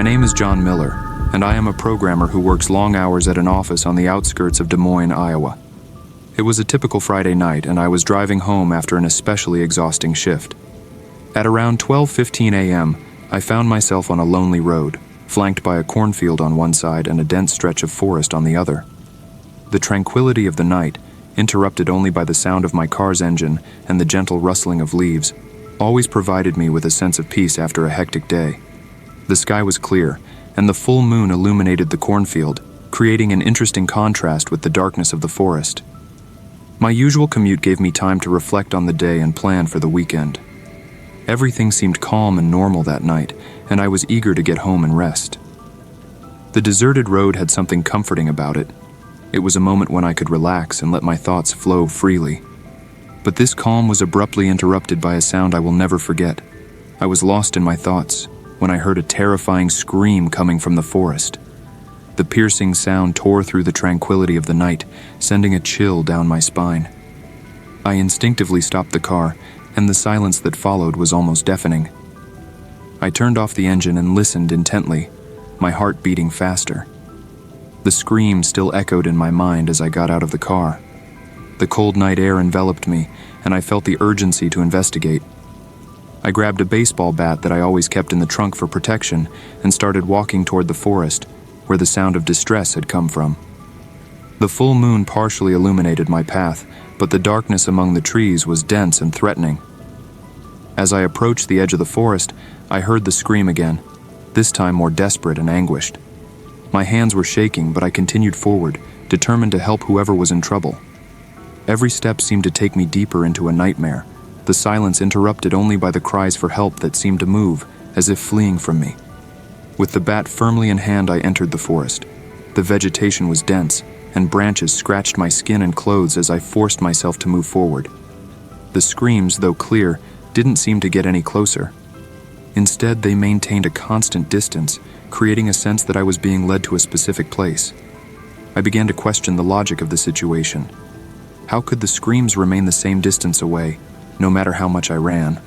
My name is John Miller, and I am a programmer who works long hours at an office on the outskirts of Des Moines, Iowa. It was a typical Friday night, and I was driving home after an especially exhausting shift. At around 12:15 a.m., I found myself on a lonely road, flanked by a cornfield on one side and a dense stretch of forest on the other. The tranquility of the night, interrupted only by the sound of my car's engine and the gentle rustling of leaves, always provided me with a sense of peace after a hectic day. The sky was clear, and the full moon illuminated the cornfield, creating an interesting contrast with the darkness of the forest. My usual commute gave me time to reflect on the day and plan for the weekend. Everything seemed calm and normal that night, and I was eager to get home and rest. The deserted road had something comforting about it. It was a moment when I could relax and let my thoughts flow freely. But this calm was abruptly interrupted by a sound I will never forget. I was lost in my thoughts when I heard a terrifying scream coming from the forest. The piercing sound tore through the tranquility of the night, sending a chill down my spine. I instinctively stopped the car, and the silence that followed was almost deafening. I turned off the engine and listened intently, my heart beating faster. The scream still echoed in my mind as I got out of the car. The cold night air enveloped me, and I felt the urgency to investigate. I grabbed a baseball bat that I always kept in the trunk for protection and started walking toward the forest, where the sound of distress had come from. The full moon partially illuminated my path, but the darkness among the trees was dense and threatening. As I approached the edge of the forest, I heard the scream again, this time more desperate and anguished. My hands were shaking, but I continued forward, determined to help whoever was in trouble. Every step seemed to take me deeper into a nightmare, the silence interrupted only by the cries for help that seemed to move, as if fleeing from me. With the bat firmly in hand, I entered the forest. The vegetation was dense, and branches scratched my skin and clothes as I forced myself to move forward. The screams, though clear, didn't seem to get any closer. Instead, they maintained a constant distance, creating a sense that I was being led to a specific place. I began to question the logic of the situation. How could the screams remain the same distance away, no matter how much I ran?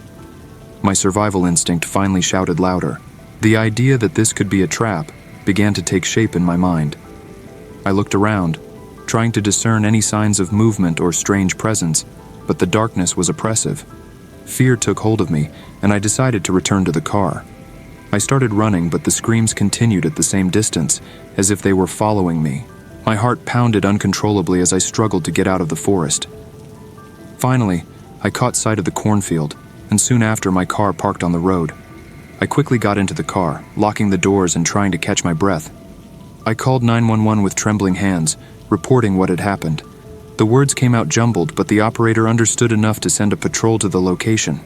My survival instinct finally shouted louder. The idea that this could be a trap began to take shape in my mind. I looked around, trying to discern any signs of movement or strange presence, but the darkness was oppressive. Fear took hold of me, and I decided to return to the car. I started running, but the screams continued at the same distance, as if they were following me. My heart pounded uncontrollably as I struggled to get out of the forest. Finally, I caught sight of the cornfield, and soon after my car parked on the road. I quickly got into the car, locking the doors and trying to catch my breath. I called 911 with trembling hands, reporting what had happened. The words came out jumbled, but the operator understood enough to send a patrol to the location.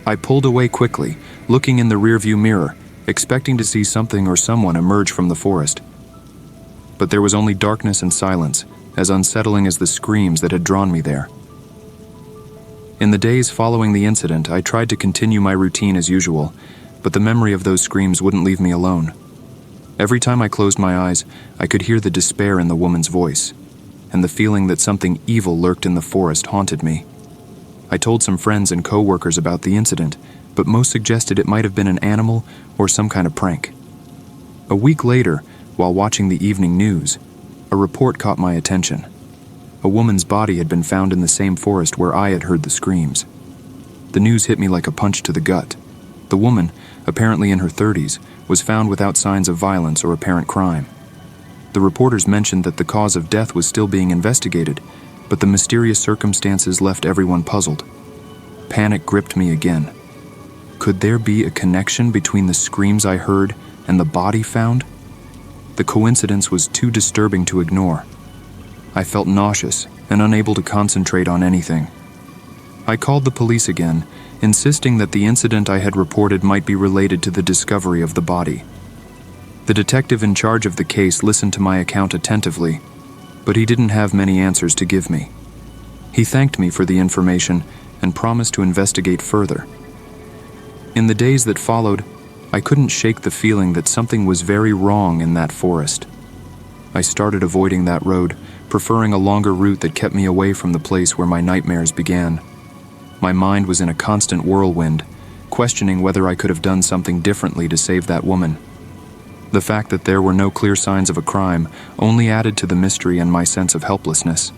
I pulled away quickly, looking in the rearview mirror, expecting to see something or someone emerge from the forest. But there was only darkness and silence, as unsettling as the screams that had drawn me there. In the days following the incident, I tried to continue my routine as usual, but the memory of those screams wouldn't leave me alone. Every time I closed my eyes, I could hear the despair in the woman's voice, and the feeling that something evil lurked in the forest haunted me. I told some friends and co-workers about the incident, but most suggested it might have been an animal or some kind of prank. A week later, while watching the evening news, a report caught my attention. A woman's body had been found in the same forest where I had heard the screams. The news hit me like a punch to the gut. The woman, apparently in her 30s, was found without signs of violence or apparent crime. The reporters mentioned that the cause of death was still being investigated, but the mysterious circumstances left everyone puzzled. Panic gripped me again. Could there be a connection between the screams I heard and the body found? The coincidence was too disturbing to ignore. I felt nauseous and unable to concentrate on anything. I called the police again, insisting that the incident I had reported might be related to the discovery of the body. The detective in charge of the case listened to my account attentively, but he didn't have many answers to give me. He thanked me for the information and promised to investigate further. In the days that followed, I couldn't shake the feeling that something was very wrong in that forest. I started avoiding that road, preferring a longer route that kept me away from the place where my nightmares began. My mind was in a constant whirlwind, questioning whether I could have done something differently to save that woman. The fact that there were no clear signs of a crime only added to the mystery and my sense of helplessness.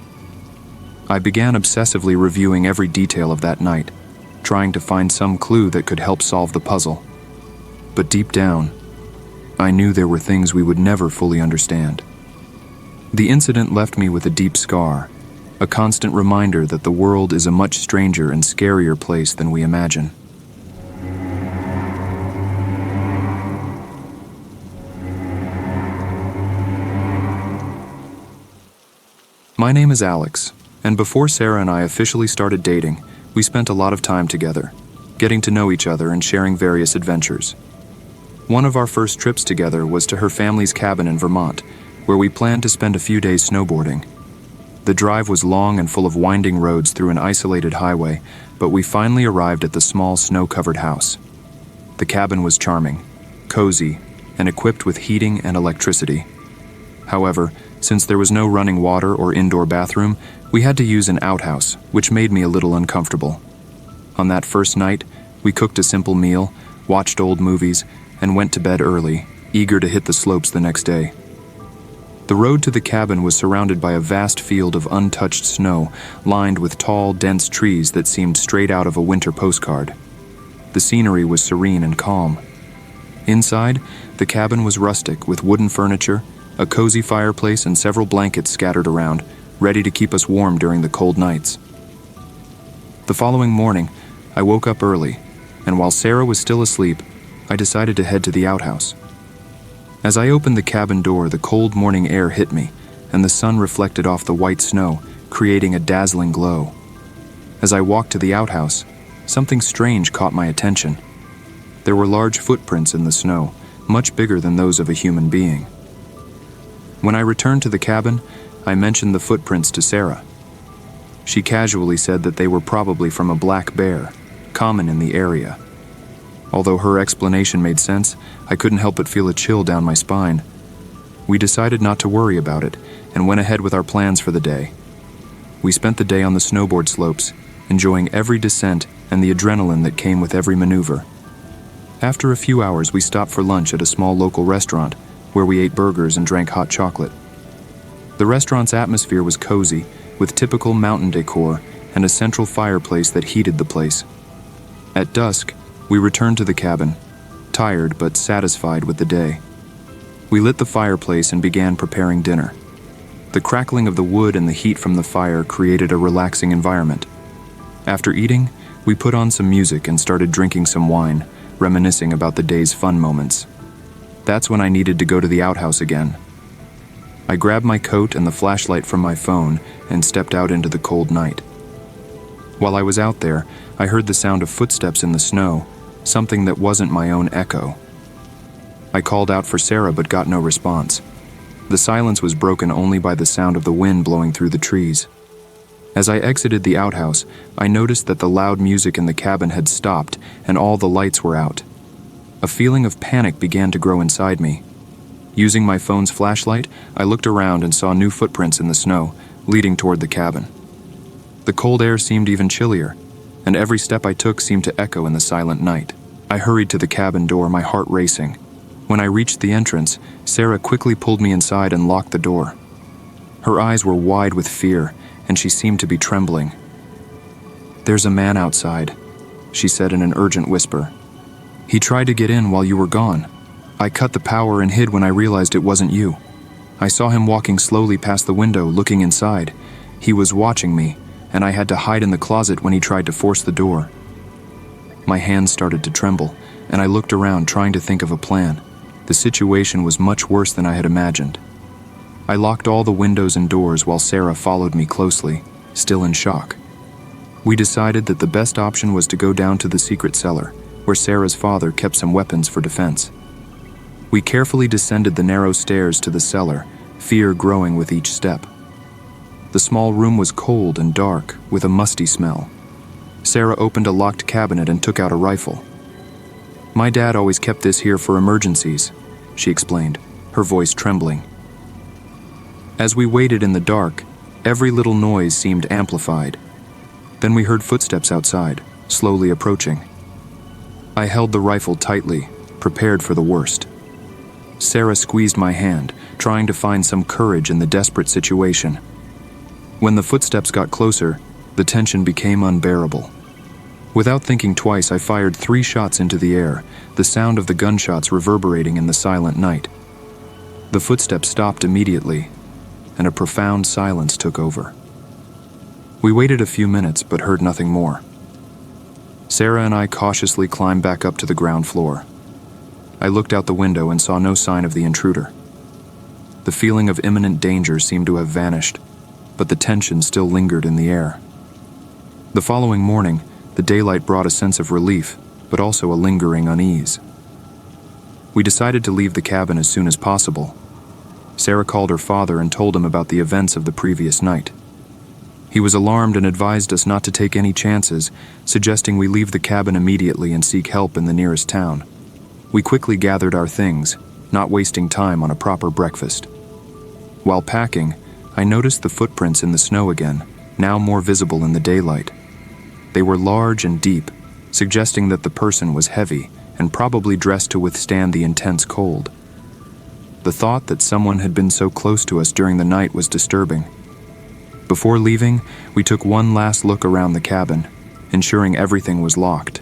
I began obsessively reviewing every detail of that night, trying to find some clue that could help solve the puzzle. But deep down, I knew there were things we would never fully understand. The incident left me with a deep scar, a constant reminder that the world is a much stranger and scarier place than we imagine. My name is Alex, and before Sarah and I officially started dating, we spent a lot of time together, getting to know each other and sharing various adventures. One of our first trips together was to her family's cabin in Vermont, where we planned to spend a few days snowboarding. The drive was long and full of winding roads through an isolated highway, but we finally arrived at the small snow-covered house. The cabin was charming, cozy, and equipped with heating and electricity. However, since there was no running water or indoor bathroom, we had to use an outhouse, which made me a little uncomfortable. On that first night, we cooked a simple meal, watched old movies, and went to bed early, eager to hit the slopes the next day. The road to the cabin was surrounded by a vast field of untouched snow, lined with tall, dense trees that seemed straight out of a winter postcard. The scenery was serene and calm. Inside, the cabin was rustic with wooden furniture, a cozy fireplace, and several blankets scattered around, ready to keep us warm during the cold nights. The following morning, I woke up early, and while Sarah was still asleep, I decided to head to the outhouse. As I opened the cabin door, the cold morning air hit me, and the sun reflected off the white snow, creating a dazzling glow. As I walked to the outhouse, something strange caught my attention. There were large footprints in the snow, much bigger than those of a human being. When I returned to the cabin, I mentioned the footprints to Sarah. She casually said that they were probably from a black bear, common in the area. Although her explanation made sense, I couldn't help but feel a chill down my spine. We decided not to worry about it and went ahead with our plans for the day. We spent the day on the snowboard slopes, enjoying every descent and the adrenaline that came with every maneuver. After a few hours, we stopped for lunch at a small local restaurant, where we ate burgers and drank hot chocolate. The restaurant's atmosphere was cozy, with typical mountain decor and a central fireplace that heated the place. At dusk, we returned to the cabin, tired but satisfied with the day. We lit the fireplace and began preparing dinner. The crackling of the wood and the heat from the fire created a relaxing environment. After eating, we put on some music and started drinking some wine, reminiscing about the day's fun moments. That's when I needed to go to the outhouse again. I grabbed my coat and the flashlight from my phone and stepped out into the cold night. While I was out there, I heard the sound of footsteps in the snow, something that wasn't my own echo. I called out for Sarah but got no response. The silence was broken only by the sound of the wind blowing through the trees. As I exited the outhouse, I noticed that the loud music in the cabin had stopped and all the lights were out. A feeling of panic began to grow inside me. Using my phone's flashlight, I looked around and saw new footprints in the snow, leading toward the cabin. The cold air seemed even chillier, and every step I took seemed to echo in the silent night. I hurried to the cabin door, my heart racing. When I reached the entrance, Sarah quickly pulled me inside and locked the door. Her eyes were wide with fear, and she seemed to be trembling. "There's a man outside," she said in an urgent whisper. "He tried to get in while you were gone. I cut the power and hid when I realized it wasn't you. I saw him walking slowly past the window, looking inside. He was watching me, and I had to hide in the closet when he tried to force the door." My hands started to tremble, and I looked around trying to think of a plan. The situation was much worse than I had imagined. I locked all the windows and doors while Sarah followed me closely, still in shock. We decided that the best option was to go down to the secret cellar, where Sarah's father kept some weapons for defense. We carefully descended the narrow stairs to the cellar, fear growing with each step. The small room was cold and dark, with a musty smell. Sarah opened a locked cabinet and took out a rifle. "My dad always kept this here for emergencies," she explained, her voice trembling. As we waited in the dark, every little noise seemed amplified. Then we heard footsteps outside, slowly approaching. I held the rifle tightly, prepared for the worst. Sarah squeezed my hand, trying to find some courage in the desperate situation. When the footsteps got closer, the tension became unbearable. Without thinking twice, I fired 3 shots into the air, the sound of the gunshots reverberating in the silent night. The footsteps stopped immediately, and a profound silence took over. We waited a few minutes, but heard nothing more. Sarah and I cautiously climbed back up to the ground floor. I looked out the window and saw no sign of the intruder. The feeling of imminent danger seemed to have vanished, but the tension still lingered in the air. The following morning, the daylight brought a sense of relief, but also a lingering unease. We decided to leave the cabin as soon as possible. Sarah called her father and told him about the events of the previous night. He was alarmed and advised us not to take any chances, suggesting we leave the cabin immediately and seek help in the nearest town. We quickly gathered our things, not wasting time on a proper breakfast. While packing, I noticed the footprints in the snow again, now more visible in the daylight. They were large and deep, suggesting that the person was heavy and probably dressed to withstand the intense cold. The thought that someone had been so close to us during the night was disturbing. Before leaving, we took one last look around the cabin, ensuring everything was locked.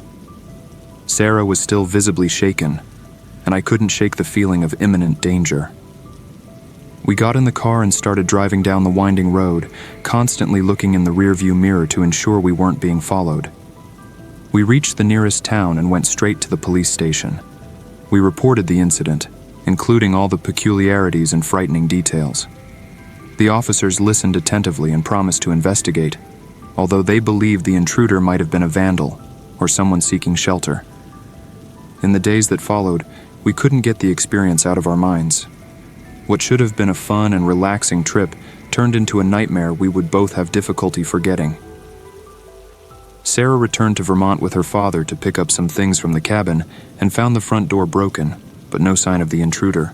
Sarah was still visibly shaken, and I couldn't shake the feeling of imminent danger. We got in the car and started driving down the winding road, constantly looking in the rearview mirror to ensure we weren't being followed. We reached the nearest town and went straight to the police station. We reported the incident, including all the peculiarities and frightening details. The officers listened attentively and promised to investigate, although they believed the intruder might have been a vandal or someone seeking shelter. In the days that followed, we couldn't get the experience out of our minds. What should have been a fun and relaxing trip turned into a nightmare we would both have difficulty forgetting. Sarah returned to Vermont with her father to pick up some things from the cabin and found the front door broken, but no sign of the intruder.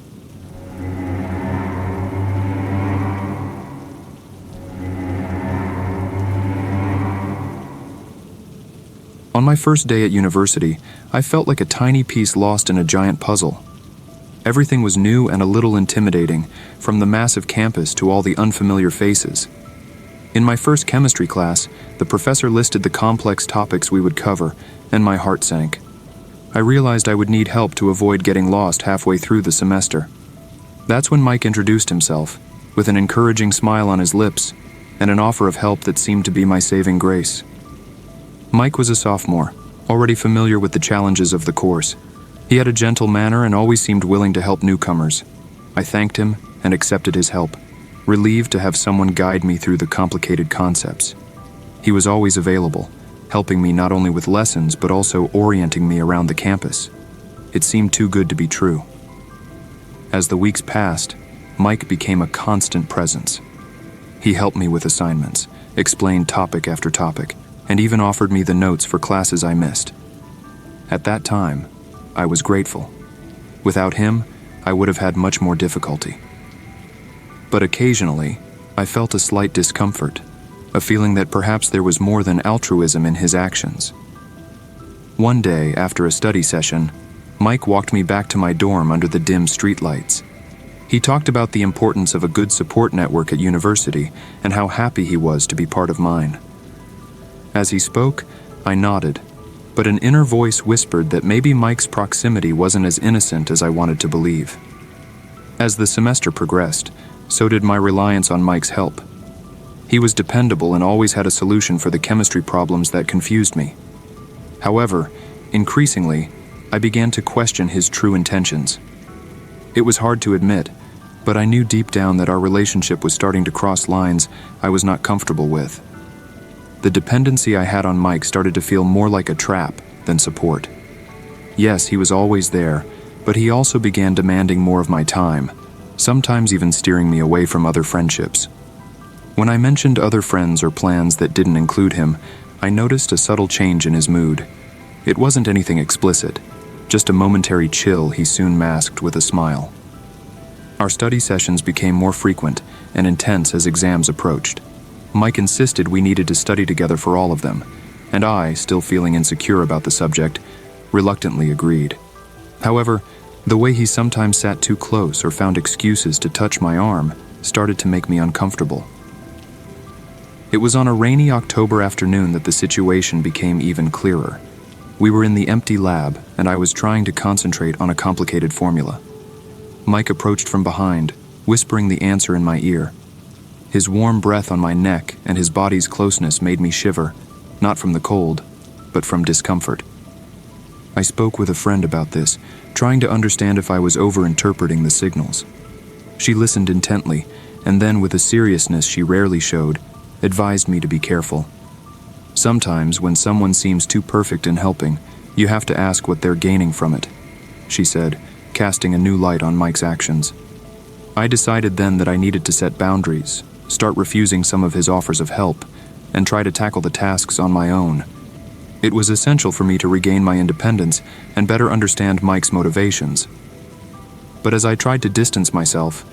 On my first day at university, I felt like a tiny piece lost in a giant puzzle. Everything was new and a little intimidating, from the massive campus to all the unfamiliar faces. In my first chemistry class, the professor listed the complex topics we would cover, and my heart sank. I realized I would need help to avoid getting lost halfway through the semester. That's when Mike introduced himself, with an encouraging smile on his lips, and an offer of help that seemed to be my saving grace. Mike was a sophomore, already familiar with the challenges of the course. He had a gentle manner and always seemed willing to help newcomers. I thanked him and accepted his help, relieved to have someone guide me through the complicated concepts. He was always available, helping me not only with lessons but also orienting me around the campus. It seemed too good to be true. As the weeks passed, Mike became a constant presence. He helped me with assignments, explained topic after topic, and even offered me the notes for classes I missed. At that time, I was grateful. Without him, I would have had much more difficulty. But occasionally, I felt a slight discomfort, a feeling that perhaps there was more than altruism in his actions. One day, after a study session, Mike walked me back to my dorm under the dim streetlights. He talked about the importance of a good support network at university and how happy he was to be part of mine. As he spoke, I nodded, but an inner voice whispered that maybe Mike's proximity wasn't as innocent as I wanted to believe. As the semester progressed, so did my reliance on Mike's help. He was dependable and always had a solution for the chemistry problems that confused me. However, increasingly, I began to question his true intentions. It was hard to admit, but I knew deep down that our relationship was starting to cross lines I was not comfortable with. The dependency I had on Mike started to feel more like a trap than support. Yes, he was always there, but he also began demanding more of my time, sometimes even steering me away from other friendships. When I mentioned other friends or plans that didn't include him, I noticed a subtle change in his mood. It wasn't anything explicit, just a momentary chill he soon masked with a smile. Our study sessions became more frequent and intense as exams approached. Mike insisted we needed to study together for all of them, and I, still feeling insecure about the subject, reluctantly agreed. However, The way he sometimes sat too close or found excuses to touch my arm started to make me uncomfortable. It was on a rainy October afternoon that the situation became even clearer. We were in the empty lab, and I was trying to concentrate on a complicated formula. Mike approached from behind, whispering the answer in my ear. His warm breath on my neck and his body's closeness made me shiver, not from the cold, but from discomfort. I spoke with a friend about this, trying to understand if I was over-interpreting the signals. She listened intently, and then, with a seriousness she rarely showed, advised me to be careful. Sometimes, when someone seems too perfect in helping, you have to ask what they're gaining from it, she said, casting a new light on Mike's actions. I decided then that I needed to set boundaries, start refusing some of his offers of help, and try to tackle the tasks on my own. It was essential for me to regain my independence and better understand Mike's motivations. But as I tried to distance myself,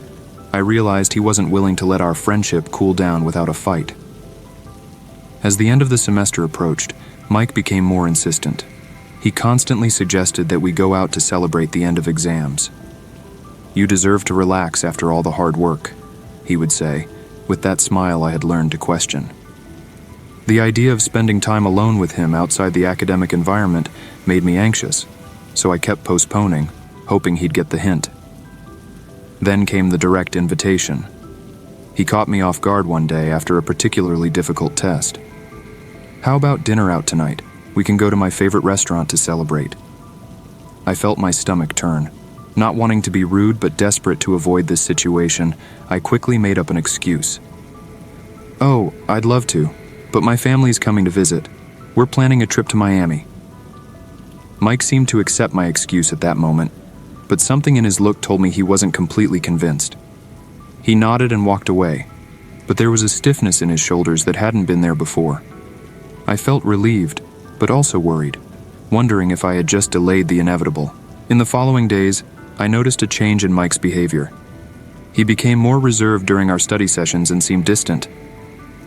I realized he wasn't willing to let our friendship cool down without a fight. As the end of the semester approached, Mike became more insistent. He constantly suggested that we go out to celebrate the end of exams. "You deserve to relax after all the hard work," he would say, with that smile I had learned to question. The idea of spending time alone with him outside the academic environment made me anxious, so I kept postponing, hoping he'd get the hint. Then came the direct invitation. He caught me off guard one day after a particularly difficult test. "How about dinner out tonight? We can go to my favorite restaurant to celebrate." I felt my stomach turn. Not wanting to be rude but desperate to avoid this situation, I quickly made up an excuse. "Oh, I'd love to, but my family's coming to visit. We're planning a trip to Miami." Mike seemed to accept my excuse at that moment, but something in his look told me he wasn't completely convinced. He nodded and walked away, but there was a stiffness in his shoulders that hadn't been there before. I felt relieved, but also worried, wondering if I had just delayed the inevitable. In the following days, I noticed a change in Mike's behavior. He became more reserved during our study sessions and seemed distant.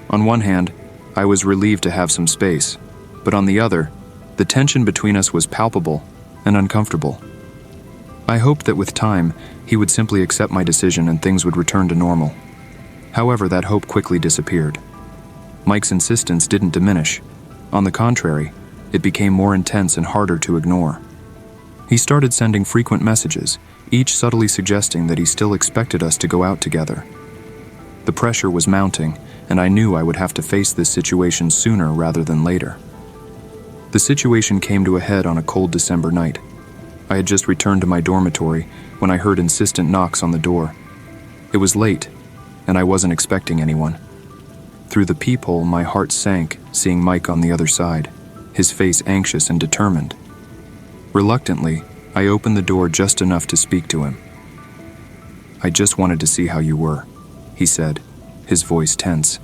On one hand, I was relieved to have some space, but on the other, the tension between us was palpable and uncomfortable. I hoped that with time, he would simply accept my decision and things would return to normal. However, that hope quickly disappeared. Mike's insistence didn't diminish. On the contrary, it became more intense and harder to ignore. He started sending frequent messages, each subtly suggesting that he still expected us to go out together. The pressure was mounting, and I knew I would have to face this situation sooner rather than later. The situation came to a head on a cold December night. I had just returned to my dormitory when I heard insistent knocks on the door. It was late, and I wasn't expecting anyone. Through the peephole, my heart sank, seeing Mike on the other side, his face anxious and determined. Reluctantly, I opened the door just enough to speak to him. "I just wanted to see how you were," he said, his voice tense.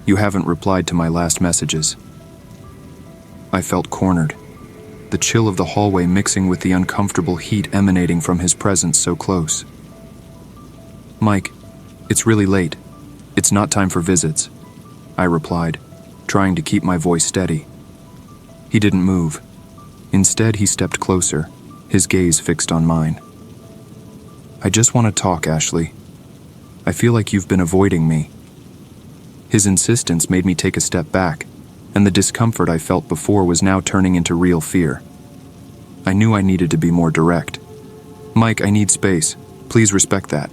"You haven't replied to my last messages." I felt cornered, the chill of the hallway mixing with the uncomfortable heat emanating from his presence so close. "Mike, it's really late. It's not time for visits," I replied, trying to keep my voice steady. He didn't move. Instead, he stepped closer, his gaze fixed on mine. "I just want to talk, Ashley. I feel like you've been avoiding me." His insistence made me take a step back, and the discomfort I felt before was now turning into real fear. I knew I needed to be more direct. "Mike, I need space. Please respect that."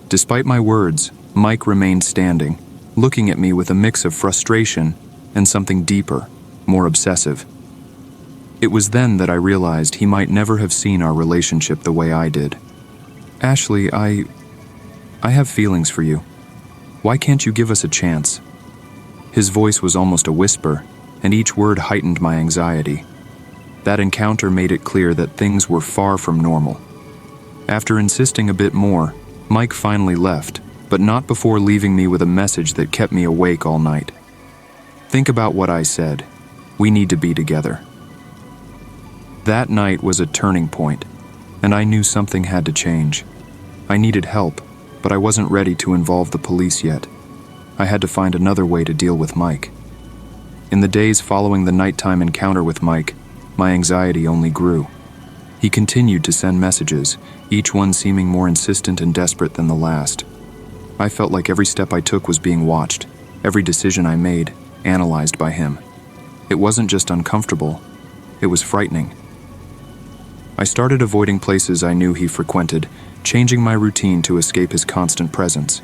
Despite my words, Mike remained standing, looking at me with a mix of frustration and something deeper, more obsessive. It was then that I realized he might never have seen our relationship the way I did. "Ashley, I have feelings for you. Why can't you give us a chance?" His voice was almost a whisper, and each word heightened my anxiety. That encounter made it clear that things were far from normal. After insisting a bit more, Mike finally left, but not before leaving me with a message that kept me awake all night. "Think about what I said. We need to be together." That night was a turning point, and I knew something had to change. I needed help, but I wasn't ready to involve the police yet. I had to find another way to deal with Mike. In the days following the nighttime encounter with Mike, my anxiety only grew. He continued to send messages, each one seeming more insistent and desperate than the last. I felt like every step I took was being watched, every decision I made, analyzed by him. It wasn't just uncomfortable, it was frightening. I started avoiding places I knew he frequented, changing my routine to escape his constant presence.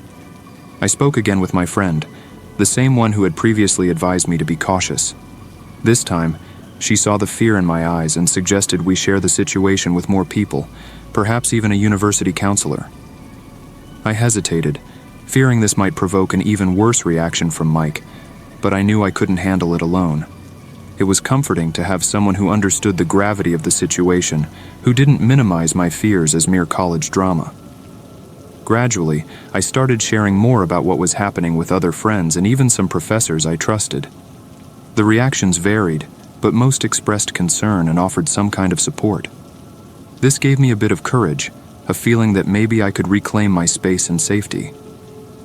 I spoke again with my friend, the same one who had previously advised me to be cautious. This time, she saw the fear in my eyes and suggested we share the situation with more people, perhaps even a university counselor. I hesitated, fearing this might provoke an even worse reaction from Mike, but I knew I couldn't handle it alone. It was comforting to have someone who understood the gravity of the situation, who didn't minimize my fears as mere college drama. Gradually, I started sharing more about what was happening with other friends and even some professors I trusted. The reactions varied, but most expressed concern and offered some kind of support. This gave me a bit of courage, a feeling that maybe I could reclaim my space and safety.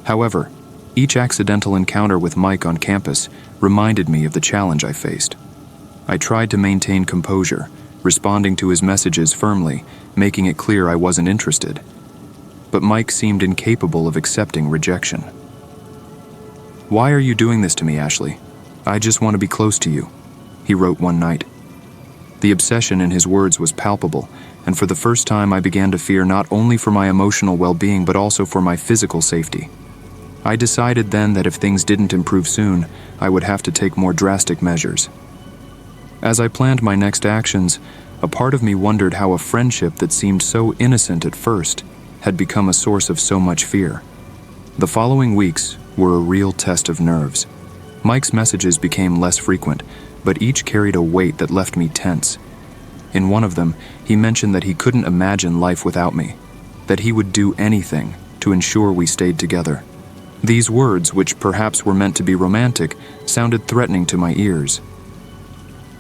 However, each accidental encounter with Mike on campus reminded me of the challenge I faced. I tried to maintain composure, responding to his messages firmly, making it clear I wasn't interested. But Mike seemed incapable of accepting rejection. "Why are you doing this to me, Ashley? I just want to be close to you," he wrote one night. The obsession in his words was palpable, and for the first time I began to fear not only for my emotional well-being but also for my physical safety. I decided then that if things didn't improve soon, I would have to take more drastic measures. As I planned my next actions, a part of me wondered how a friendship that seemed so innocent at first had become a source of so much fear. The following weeks were a real test of nerves. Mike's messages became less frequent, but each carried a weight that left me tense. In one of them, he mentioned that he couldn't imagine life without me, that he would do anything to ensure we stayed together. These words, which perhaps were meant to be romantic, sounded threatening to my ears.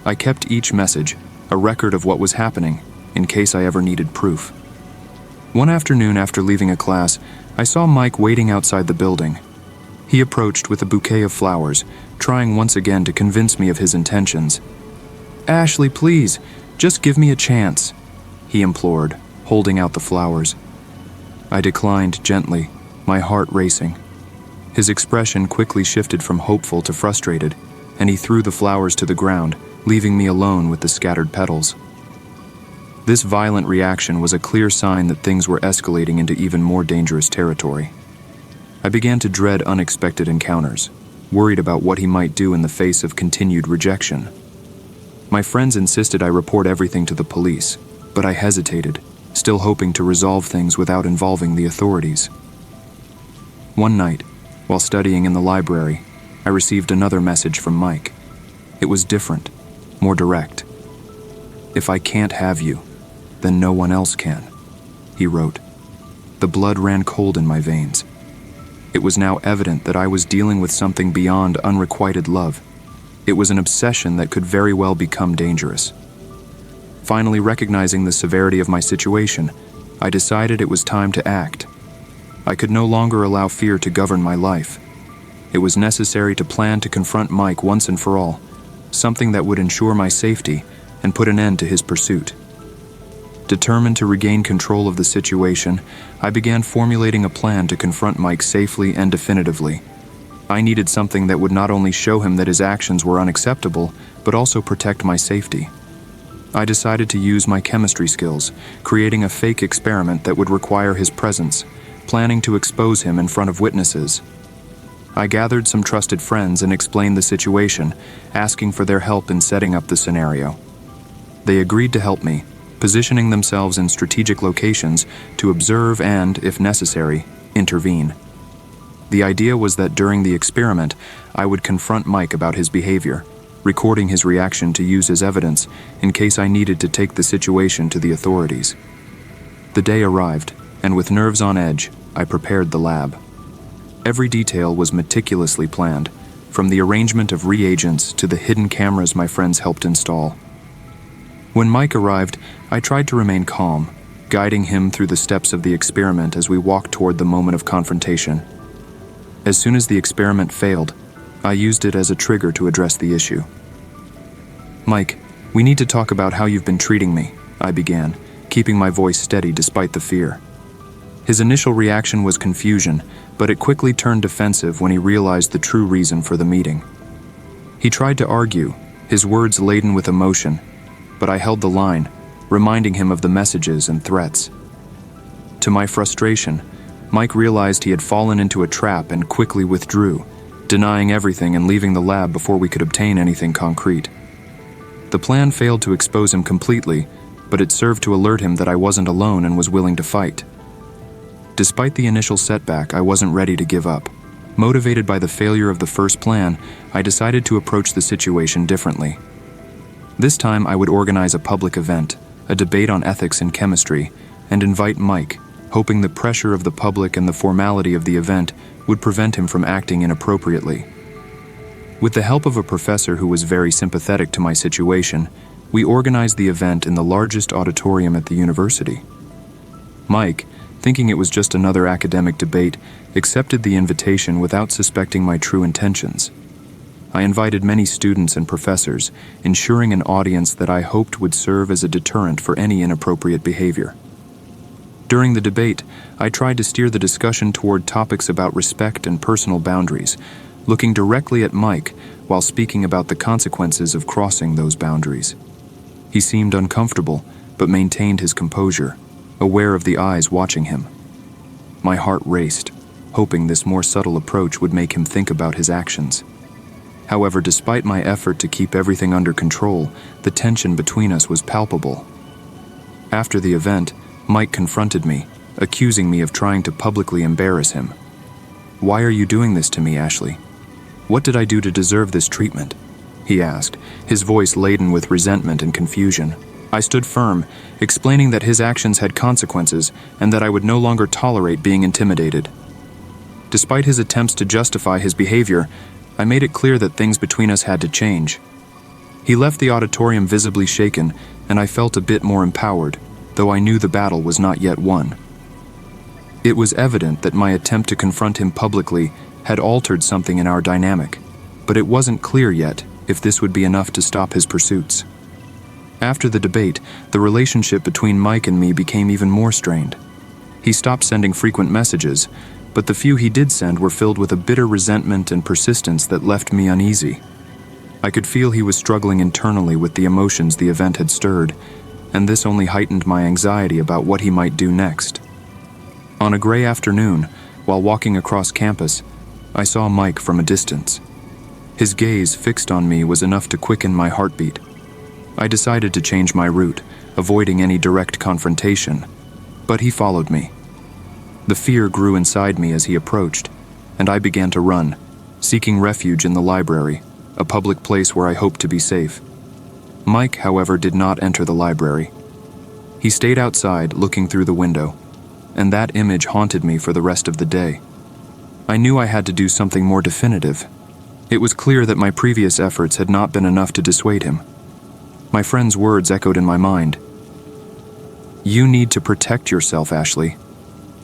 I kept each message, a record of what was happening, in case I ever needed proof. One afternoon after leaving a class, I saw Mike waiting outside the building. He approached with a bouquet of flowers, trying once again to convince me of his intentions. "Ashley, please, just give me a chance," he implored, holding out the flowers. I declined gently, my heart racing. His expression quickly shifted from hopeful to frustrated, and he threw the flowers to the ground, leaving me alone with the scattered petals. This violent reaction was a clear sign that things were escalating into even more dangerous territory. I began to dread unexpected encounters, worried about what he might do in the face of continued rejection. My friends insisted I report everything to the police, but I hesitated, still hoping to resolve things without involving the authorities. One night, while studying in the library, I received another message from Mike. It was different, more direct. "If I can't have you, then no one else can," he wrote. The blood ran cold in my veins. It was now evident that I was dealing with something beyond unrequited love. It was an obsession that could very well become dangerous. Finally recognizing the severity of my situation, I decided it was time to act. I could no longer allow fear to govern my life. It was necessary to plan to confront Mike once and for all, something that would ensure my safety and put an end to his pursuit. Determined to regain control of the situation, I began formulating a plan to confront Mike safely and definitively. I needed something that would not only show him that his actions were unacceptable, but also protect my safety. I decided to use my chemistry skills, creating a fake experiment that would require his presence, planning to expose him in front of witnesses. I gathered some trusted friends and explained the situation, asking for their help in setting up the scenario. They agreed to help me, positioning themselves in strategic locations to observe and, if necessary, intervene. The idea was that during the experiment, I would confront Mike about his behavior, recording his reaction to use as evidence in case I needed to take the situation to the authorities. The day arrived, and with nerves on edge, I prepared the lab. Every detail was meticulously planned, from the arrangement of reagents to the hidden cameras my friends helped install. When Mike arrived, I tried to remain calm, guiding him through the steps of the experiment as we walked toward the moment of confrontation. As soon as the experiment failed, I used it as a trigger to address the issue. "Mike, we need to talk about how you've been treating me. I began, keeping my voice steady despite the fear. His initial reaction was confusion, but it quickly turned defensive when he realized the true reason for the meeting. He tried to argue, his words laden with emotion, but I held the line, reminding him of the messages and threats. To my frustration, Mike realized he had fallen into a trap and quickly withdrew, denying everything and leaving the lab before we could obtain anything concrete. The plan failed to expose him completely, but it served to alert him that I wasn't alone and was willing to fight. Despite the initial setback, I wasn't ready to give up. Motivated by the failure of the first plan, I decided to approach the situation differently. This time I would organize a public event, a debate on ethics in chemistry, and invite Mike, hoping the pressure of the public and the formality of the event would prevent him from acting inappropriately. With the help of a professor who was very sympathetic to my situation, we organized the event in the largest auditorium at the university. Mike, thinking it was just another academic debate, accepted the invitation without suspecting my true intentions. I invited many students and professors, ensuring an audience that I hoped would serve as a deterrent for any inappropriate behavior. During the debate, I tried to steer the discussion toward topics about respect and personal boundaries, looking directly at Mike while speaking about the consequences of crossing those boundaries. He seemed uncomfortable, but maintained his composure, aware of the eyes watching him. My heart raced, hoping this more subtle approach would make him think about his actions. However, despite my effort to keep everything under control, the tension between us was palpable. After the event, Mike confronted me, accusing me of trying to publicly embarrass him. "Why are you doing this to me, Ashley? What did I do to deserve this treatment?" he asked, his voice laden with resentment and confusion. I stood firm, explaining that his actions had consequences and that I would no longer tolerate being intimidated. Despite his attempts to justify his behavior, I made it clear that things between us had to change. He left the auditorium visibly shaken, and I felt a bit more empowered, though I knew the battle was not yet won. It was evident that my attempt to confront him publicly had altered something in our dynamic, but it wasn't clear yet if this would be enough to stop his pursuits. After the debate, the relationship between Mike and me became even more strained. He stopped sending frequent messages, but the few he did send were filled with a bitter resentment and persistence that left me uneasy. I could feel he was struggling internally with the emotions the event had stirred, and this only heightened my anxiety about what he might do next. On a gray afternoon, while walking across campus, I saw Mike from a distance. His gaze fixed on me was enough to quicken my heartbeat. I decided to change my route, avoiding any direct confrontation, but he followed me. The fear grew inside me as he approached, and I began to run, seeking refuge in the library, a public place where I hoped to be safe. Mike, however, did not enter the library. He stayed outside, looking through the window, and that image haunted me for the rest of the day. I knew I had to do something more definitive. It was clear that my previous efforts had not been enough to dissuade him. My friend's words echoed in my mind. "You need to protect yourself, Ashley.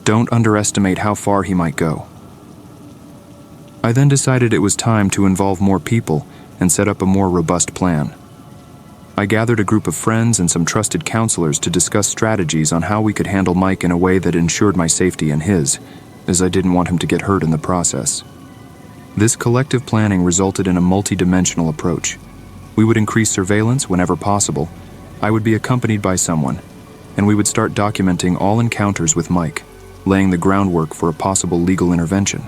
Don't underestimate how far he might go." I then decided it was time to involve more people and set up a more robust plan. I gathered a group of friends and some trusted counselors to discuss strategies on how we could handle Mike in a way that ensured my safety and his, as I didn't want him to get hurt in the process. This collective planning resulted in a multi-dimensional approach. We would increase surveillance whenever possible. I would be accompanied by someone, and we would start documenting all encounters with Mike, laying the groundwork for a possible legal intervention.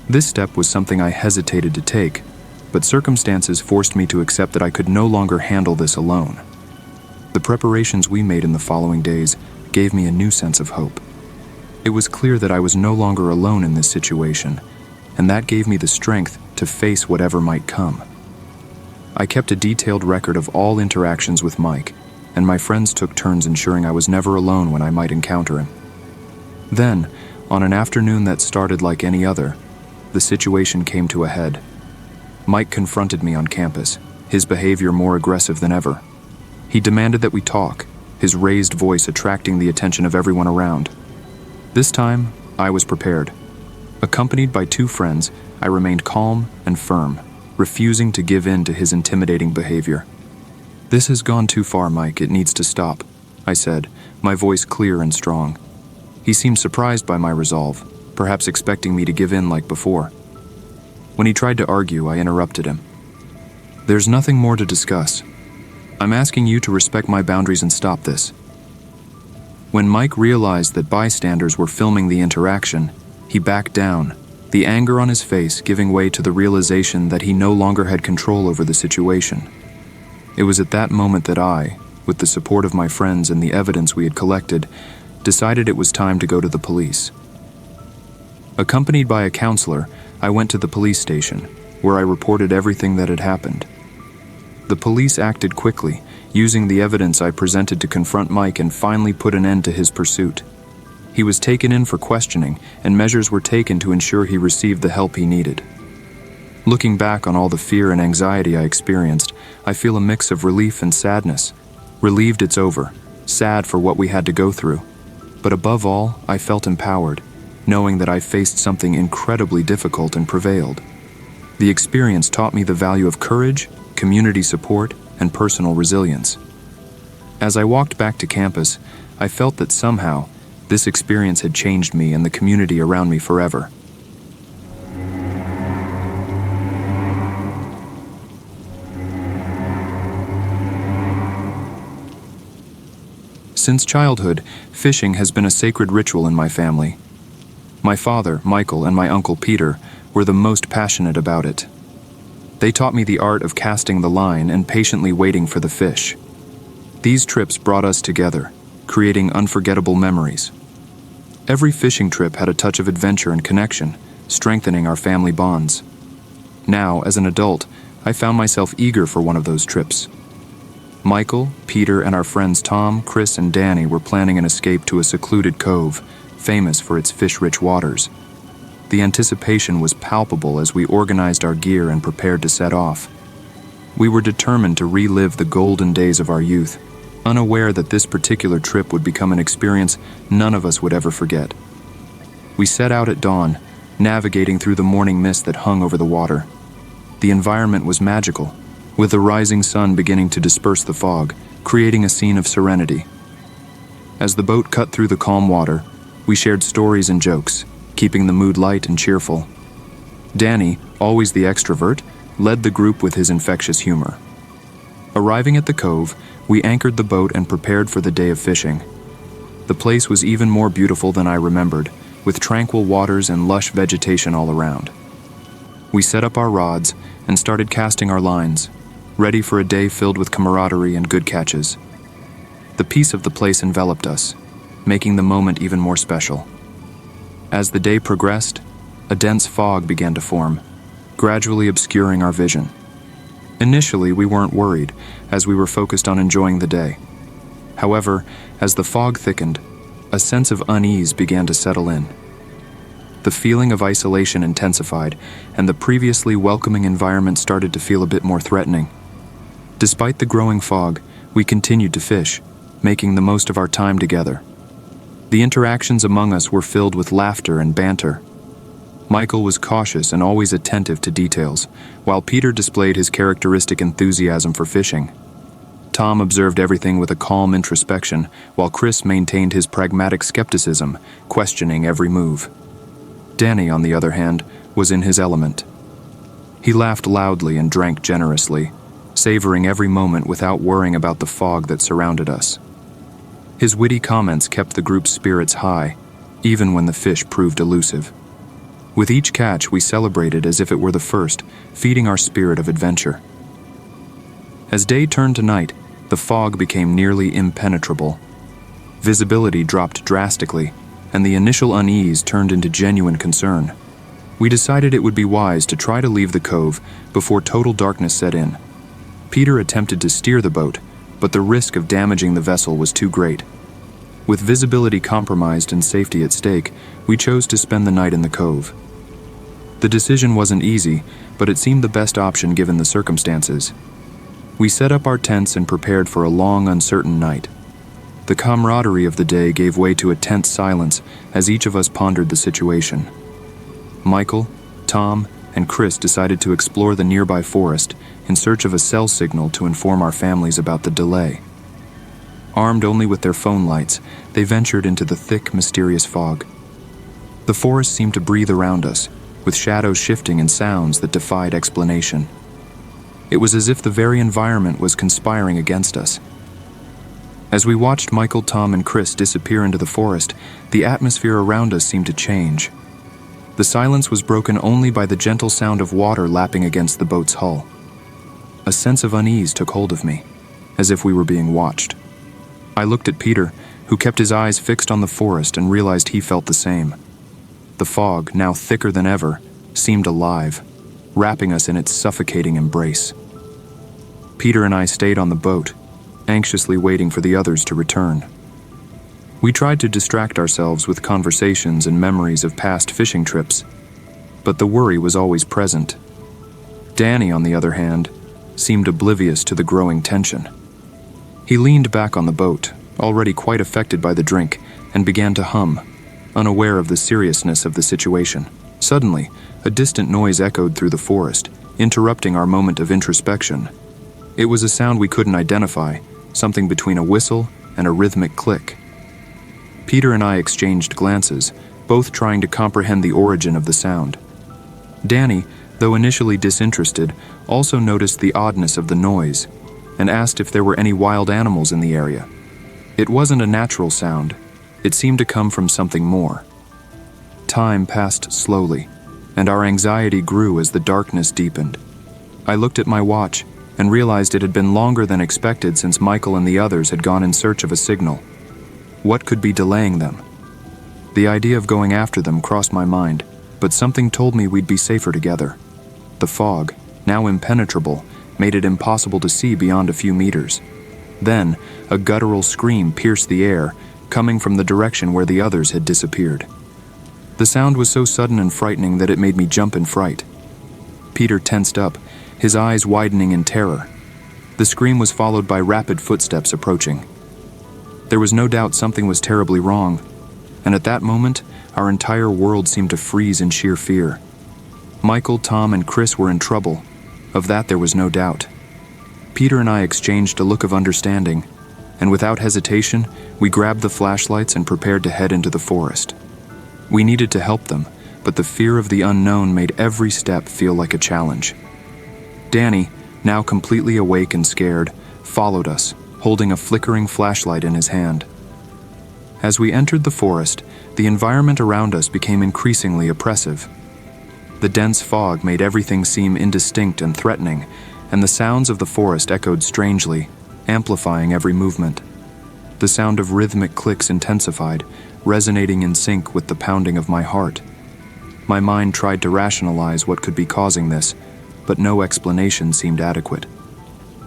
This step was something I hesitated to take, but circumstances forced me to accept that I could no longer handle this alone. The preparations we made in the following days gave me a new sense of hope. It was clear that I was no longer alone in this situation, and that gave me the strength to face whatever might come. I kept a detailed record of all interactions with Mike, and my friends took turns ensuring I was never alone when I might encounter him. Then, on an afternoon that started like any other, the situation came to a head. Mike confronted me on campus, his behavior more aggressive than ever. He demanded that we talk, his raised voice attracting the attention of everyone around. This time, I was prepared. Accompanied by two friends, I remained calm and firm, refusing to give in to his intimidating behavior. "This has gone too far, Mike. It needs to stop," I said, my voice clear and strong. He seemed surprised by my resolve, perhaps expecting me to give in like before. When he tried to argue, I interrupted him. "There's nothing more to discuss. I'm asking you to respect my boundaries and stop this." When Mike realized that bystanders were filming the interaction, he backed down, the anger on his face giving way to the realization that he no longer had control over the situation. It was at that moment that I, with the support of my friends and the evidence we had collected, decided it was time to go to the police. Accompanied by a counselor, I went to the police station, where I reported everything that had happened. The police acted quickly, using the evidence I presented to confront Mike and finally put an end to his pursuit. He was taken in for questioning, and measures were taken to ensure he received the help he needed. Looking back on all the fear and anxiety I experienced, I feel a mix of relief and sadness. Relieved it's over, sad for what we had to go through. But above all, I felt empowered, knowing that I faced something incredibly difficult and prevailed. The experience taught me the value of courage, community support, and personal resilience. As I walked back to campus, I felt that somehow, this experience had changed me and the community around me forever. Since childhood, fishing has been a sacred ritual in my family. My father, Michael, and my uncle Peter were the most passionate about it. They taught me the art of casting the line and patiently waiting for the fish. These trips brought us together, creating unforgettable memories. Every fishing trip had a touch of adventure and connection, strengthening our family bonds. Now, as an adult, I found myself eager for one of those trips. Michael, Peter, and our friends Tom, Chris, and Danny were planning an escape to a secluded cove, famous for its fish-rich waters. The anticipation was palpable as we organized our gear and prepared to set off. We were determined to relive the golden days of our youth, unaware that this particular trip would become an experience none of us would ever forget. We set out at dawn, navigating through the morning mist that hung over the water. The environment was magical, with the rising sun beginning to disperse the fog, creating a scene of serenity. As the boat cut through the calm water, we shared stories and jokes, keeping the mood light and cheerful. Danny, always the extrovert, led the group with his infectious humor. Arriving at the cove, we anchored the boat and prepared for the day of fishing. The place was even more beautiful than I remembered, with tranquil waters and lush vegetation all around. We set up our rods and started casting our lines, ready for a day filled with camaraderie and good catches. The peace of the place enveloped us, making the moment even more special. As the day progressed, a dense fog began to form, gradually obscuring our vision. Initially, we weren't worried, as we were focused on enjoying the day. However, as the fog thickened, a sense of unease began to settle in. The feeling of isolation intensified, and the previously welcoming environment started to feel a bit more threatening. Despite the growing fog, we continued to fish, making the most of our time together. The interactions among us were filled with laughter and banter. Michael was cautious and always attentive to details, while Peter displayed his characteristic enthusiasm for fishing. Tom observed everything with a calm introspection, while Chris maintained his pragmatic skepticism, questioning every move. Danny, on the other hand, was in his element. He laughed loudly and drank generously, savoring every moment without worrying about the fog that surrounded us. His witty comments kept the group's spirits high, even when the fish proved elusive. With each catch, we celebrated as if it were the first, feeding our spirit of adventure. As day turned to night, the fog became nearly impenetrable. Visibility dropped drastically, and the initial unease turned into genuine concern. We decided it would be wise to try to leave the cove before total darkness set in. Peter attempted to steer the boat, but the risk of damaging the vessel was too great. With visibility compromised and safety at stake, we chose to spend the night in the cove. The decision wasn't easy, but it seemed the best option given the circumstances. We set up our tents and prepared for a long, uncertain night. The camaraderie of the day gave way to a tense silence as each of us pondered the situation. Michael, Tom, and Chris decided to explore the nearby forest in search of a cell signal to inform our families about the delay. Armed only with their phone lights, they ventured into the thick, mysterious fog. The forest seemed to breathe around us, with shadows shifting and sounds that defied explanation. It was as if the very environment was conspiring against us. As we watched Michael, Tom, and Chris disappear into the forest, the atmosphere around us seemed to change. The silence was broken only by the gentle sound of water lapping against the boat's hull. A sense of unease took hold of me, as if we were being watched. I looked at Peter, who kept his eyes fixed on the forest, and realized he felt the same. The fog, now thicker than ever, seemed alive, wrapping us in its suffocating embrace. Peter and I stayed on the boat, anxiously waiting for the others to return. We tried to distract ourselves with conversations and memories of past fishing trips, but the worry was always present. Danny, on the other hand, seemed oblivious to the growing tension. He leaned back on the boat, already quite affected by the drink, and began to hum, unaware of the seriousness of the situation. Suddenly, a distant noise echoed through the forest, interrupting our moment of introspection. It was a sound we couldn't identify, something between a whistle and a rhythmic click. Peter and I exchanged glances, both trying to comprehend the origin of the sound. Danny, though initially disinterested, also noticed the oddness of the noise and asked if there were any wild animals in the area. It wasn't a natural sound. It seemed to come from something more. Time passed slowly, and our anxiety grew as the darkness deepened. I looked at my watch and realized it had been longer than expected since Michael and the others had gone in search of a signal. What could be delaying them? The idea of going after them crossed my mind, but something told me we'd be safer together. The fog, now impenetrable, made it impossible to see beyond a few meters. Then, a guttural scream pierced the air, coming from the direction where the others had disappeared. The sound was so sudden and frightening that it made me jump in fright. Peter tensed up, his eyes widening in terror. The scream was followed by rapid footsteps approaching. There was no doubt something was terribly wrong, and at that moment, our entire world seemed to freeze in sheer fear. Michael, Tom, and Chris were in trouble. Of that there was no doubt. Peter and I exchanged a look of understanding, and without hesitation, we grabbed the flashlights and prepared to head into the forest. We needed to help them, but the fear of the unknown made every step feel like a challenge. Danny, now completely awake and scared, followed us, holding a flickering flashlight in his hand. As we entered the forest, the environment around us became increasingly oppressive. The dense fog made everything seem indistinct and threatening, and the sounds of the forest echoed strangely, amplifying every movement. The sound of rhythmic clicks intensified, resonating in sync with the pounding of my heart. My mind tried to rationalize what could be causing this, but no explanation seemed adequate.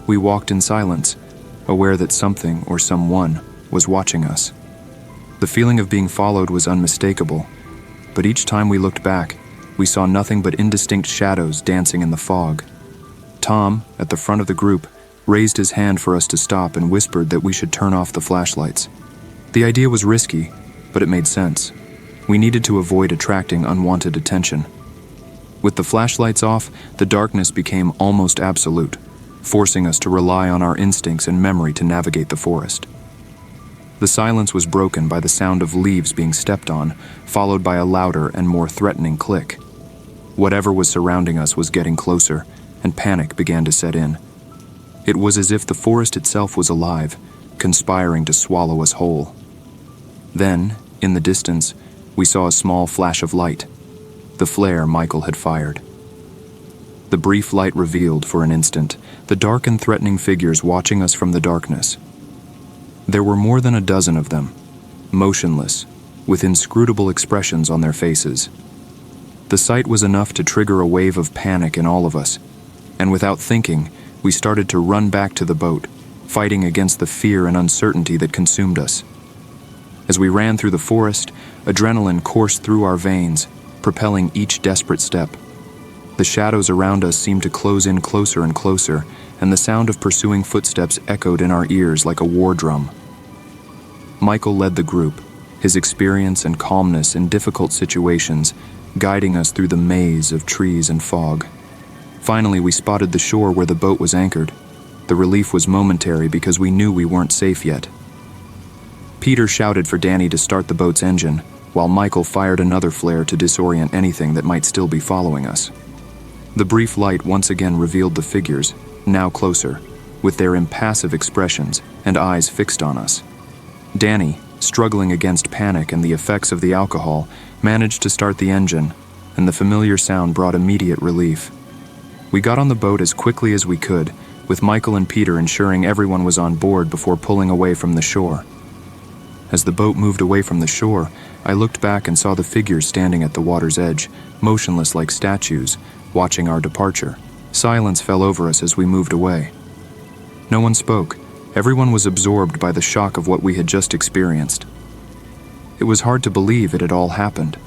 We walked in silence, aware that something or someone was watching us. The feeling of being followed was unmistakable, but each time we looked back, we saw nothing but indistinct shadows dancing in the fog. Tom, at the front of the group, raised his hand for us to stop and whispered that we should turn off the flashlights. The idea was risky, but it made sense. We needed to avoid attracting unwanted attention. With the flashlights off, the darkness became almost absolute, forcing us to rely on our instincts and memory to navigate the forest. The silence was broken by the sound of leaves being stepped on, followed by a louder and more threatening click. Whatever was surrounding us was getting closer, and panic began to set in. It was as if the forest itself was alive, conspiring to swallow us whole. Then, in the distance, we saw a small flash of light, the flare Michael had fired. The brief light revealed, for an instant, the dark and threatening figures watching us from the darkness. There were more than a dozen of them, motionless, with inscrutable expressions on their faces. The sight was enough to trigger a wave of panic in all of us, and without thinking, we started to run back to the boat, fighting against the fear and uncertainty that consumed us. As we ran through the forest, adrenaline coursed through our veins, propelling each desperate step. The shadows around us seemed to close in closer and closer, and the sound of pursuing footsteps echoed in our ears like a war drum. Michael led the group, his experience and calmness in difficult situations guiding us through the maze of trees and fog. Finally, we spotted the shore where the boat was anchored. The relief was momentary because we knew we weren't safe yet. Peter shouted for Danny to start the boat's engine, while Michael fired another flare to disorient anything that might still be following us. The brief light once again revealed the figures, now closer, with their impassive expressions and eyes fixed on us. Danny, struggling against panic and the effects of the alcohol, managed to start the engine, and the familiar sound brought immediate relief. We got on the boat as quickly as we could, with Michael and Peter ensuring everyone was on board before pulling away from the shore. As the boat moved away from the shore, I looked back and saw the figures standing at the water's edge, motionless like statues, watching our departure. Silence fell over us as we moved away. No one spoke. Everyone was absorbed by the shock of what we had just experienced. It was hard to believe it had all happened.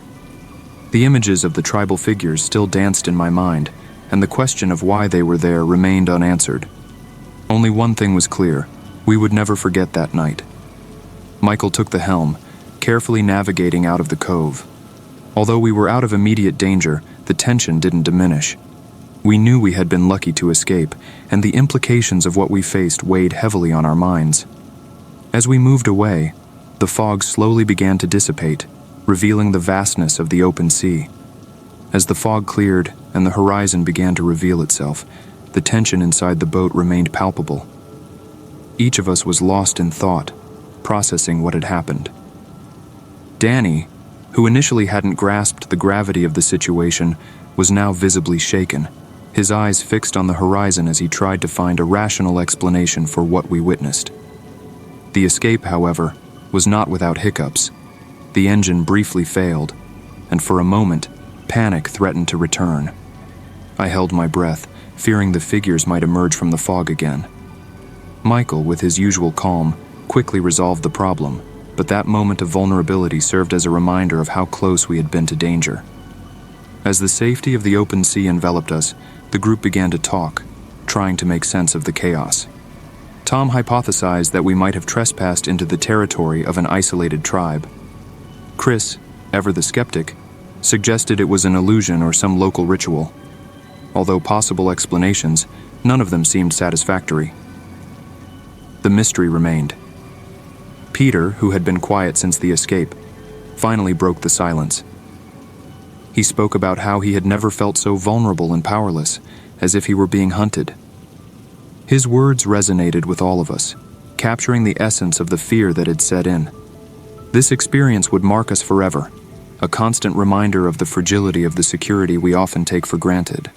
The images of the tribal figures still danced in my mind, and the question of why they were there remained unanswered. Only one thing was clear: we would never forget that night. Michael took the helm, carefully navigating out of the cove. Although we were out of immediate danger, the tension didn't diminish. We knew we had been lucky to escape, and the implications of what we faced weighed heavily on our minds. As we moved away, the fog slowly began to dissipate, revealing the vastness of the open sea. As the fog cleared and the horizon began to reveal itself, the tension inside the boat remained palpable. Each of us was lost in thought, processing what had happened. Danny, who initially hadn't grasped the gravity of the situation, was now visibly shaken, his eyes fixed on the horizon as he tried to find a rational explanation for what we witnessed. The escape, however, was not without hiccups. The engine briefly failed, and for a moment, panic threatened to return. I held my breath, fearing the figures might emerge from the fog again. Michael, with his usual calm, quickly resolved the problem, but that moment of vulnerability served as a reminder of how close we had been to danger. As the safety of the open sea enveloped us, the group began to talk, trying to make sense of the chaos. Tom hypothesized that we might have trespassed into the territory of an isolated tribe. Chris, ever the skeptic, suggested it was an illusion or some local ritual. Although possible explanations, none of them seemed satisfactory. The mystery remained. Peter, who had been quiet since the escape, finally broke the silence. He spoke about how he had never felt so vulnerable and powerless, as if he were being hunted. His words resonated with all of us, capturing the essence of the fear that had set in. This experience would mark us forever, a constant reminder of the fragility of the security we often take for granted.